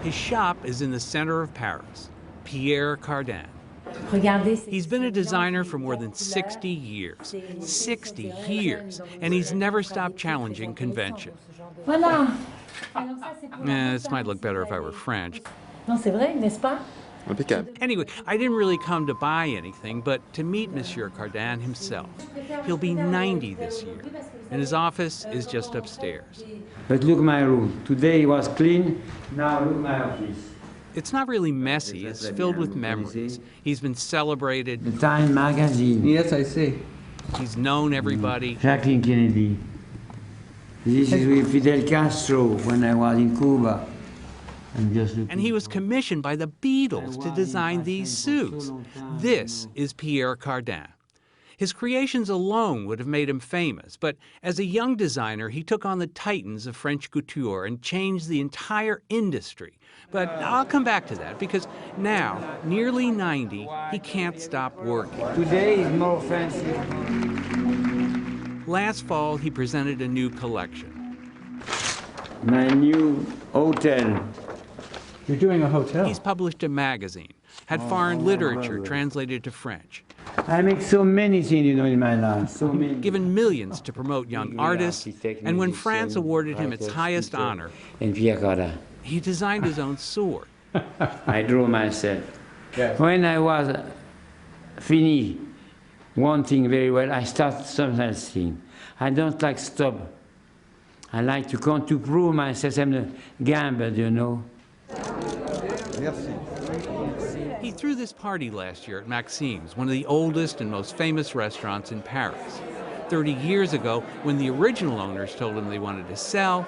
His shop is in the center of Paris, Pierre Cardin. He's been a designer for more than 60 years. 60 years, and he's never stopped challenging convention. This might look better if I were French. Anyway, I didn't really come to buy anything, but to meet Monsieur Cardin himself. He'll be 90 this year, and his office is just upstairs. But look my room. Today it was clean, now look my office. It's not really messy, it's filled with memories. He's been celebrated. The Time magazine. Yes, I see. He's known everybody. Jacqueline Kennedy. This is with Fidel Castro when I was in Cuba. And he was commissioned by the Beatles to design these suits. This is Pierre Cardin. His creations alone would have made him famous, but as a young designer, he took on the titans of French couture and changed the entire industry. But I'll come back to that, because now, nearly 90, he can't stop working. Today is more fancy. Last fall, he presented a new collection. My new hotel. You're doing a hotel? He's published a magazine, had foreign literature translated to French. I make so many things, you know, in my life, so many. Given millions to promote young artists, and when France awarded him its highest honor, and Pierre Cardin. He designed his own sword. I drew myself. Yes. When I was finished one thing very well, I start something else. I don't like stop. I like to come to prove myself. I'm a gambler, you know. He threw this party last year at Maxime's, one of the oldest and most famous restaurants in Paris. 30 years ago, when the original owners told him they wanted to sell,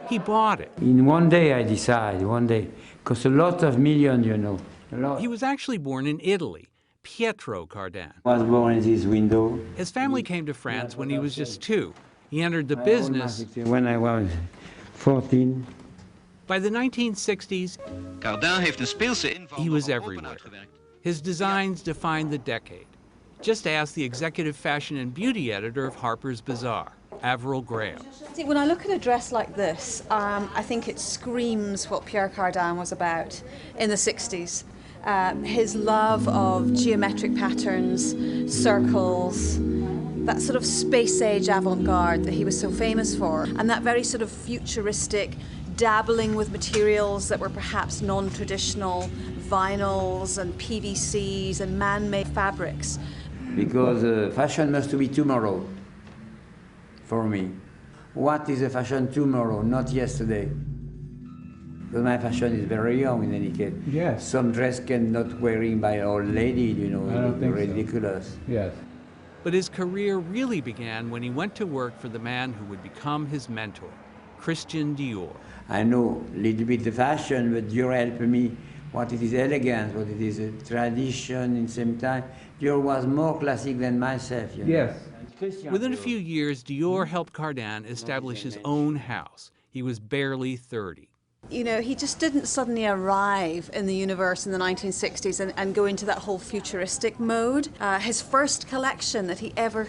he bought it. In one day I decided, one day. Cost a lot of millions, you know. A lot. He was actually born in Italy, Pietro Cardin. I was born in this window. His family came to France when he was just 2. He entered the business when I was 14. By the 1960s, he was everywhere. His designs defined the decade. Just ask the executive fashion and beauty editor of Harper's Bazaar, Avril Graham. See, when I look at a dress like this, I think it screams what Pierre Cardin was about in the 60s. His love of geometric patterns, circles, that sort of space-age avant-garde that he was so famous for, and that very sort of futuristic dabbling with materials that were perhaps non-traditional, vinyls and PVCs and man-made fabrics. Because fashion must be tomorrow, for me. What is a fashion tomorrow, not yesterday? Because my fashion is very young in any case. Yes. Some dress cannot wearing by an old lady, you know, I don't think ridiculous. So. Yes. But his career really began when he went to work for the man who would become his mentor, Christian Dior. I know a little bit the fashion, but Dior helped me what it is elegance, what it is a tradition in the same time. Dior was more classic than myself, you know. Yes. Within a few years, Dior helped Cardin establish his own house. He was barely 30. You know, he just didn't suddenly arrive in the universe in the 1960s and go into that whole futuristic mode. His first collection that he ever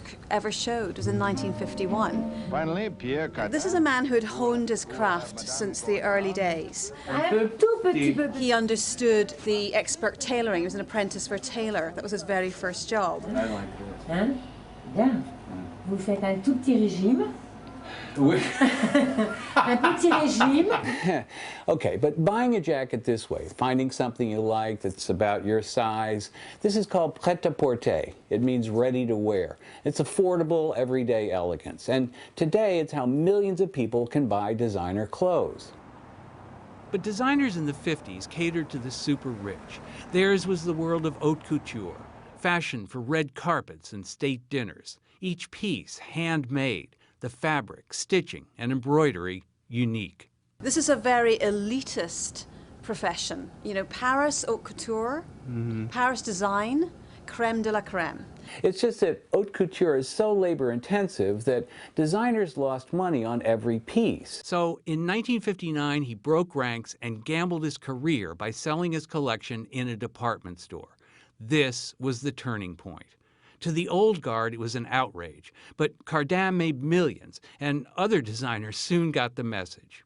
showed was in 1951. Finally, Pierre Cardin. This is a man who had honed his craft since the early days. He understood the expert tailoring. He was an apprentice for a tailor. That was his very first job. Hein? Bien. Vous faites un tout petit régime. Oui. Un petit régime. Okay, but buying a jacket this way, finding something you like that's about your size, this is called prêt-à-porter. It means ready to wear. It's affordable, everyday elegance. And today, it's how millions of people can buy designer clothes. But designers in the 50s catered to the super rich. Theirs was the world of haute couture, fashion for red carpets and state dinners, each piece handmade, the fabric, stitching, and embroidery unique. This is a very elitist profession. You know, Paris haute couture, Paris design, crème de la crème. It's just that haute couture is so labor-intensive that designers lost money on every piece. So in 1959, he broke ranks and gambled his career by selling his collection in a department store. This was the turning point. To the old guard, it was an outrage, but Cardin made millions, and other designers soon got the message.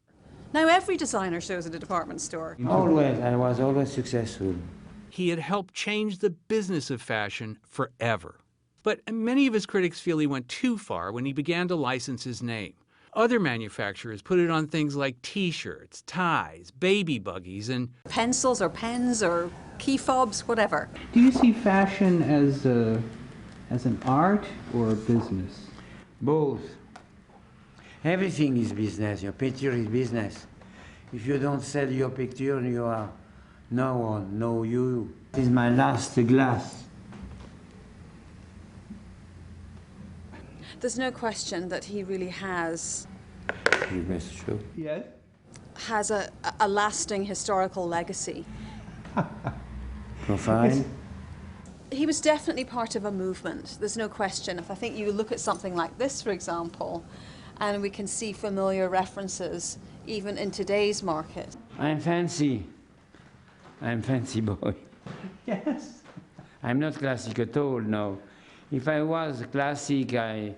Now every designer shows at a department store. Always, I was always successful. He had helped change the business of fashion forever. But many of his critics feel he went too far when he began to license his name. Other manufacturers put it on things like T-shirts, ties, baby buggies, and Pencils or pens or key fobs, whatever. Do you see fashion as an art or a business? Both. Everything is business. Your picture is business. If you don't sell your picture, you are no one, no you. This is my last glass. There's no question that he really has You best show. Yes. a lasting historical legacy. Profile. He was definitely part of a movement, there's no question. If I think you look at something like this, for example, and we can see familiar references even in today's market. I'm fancy. I'm fancy boy. Yes. I'm not classic at all, no. If I was classic, I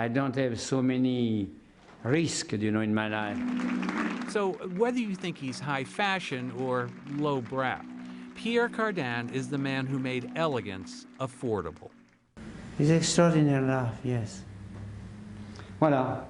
don't have so many risks, you know, in my life. so whether you think he's high fashion or low-brow, Pierre Cardin is the man who made elegance affordable. It's extraordinary life, yes. Voilà.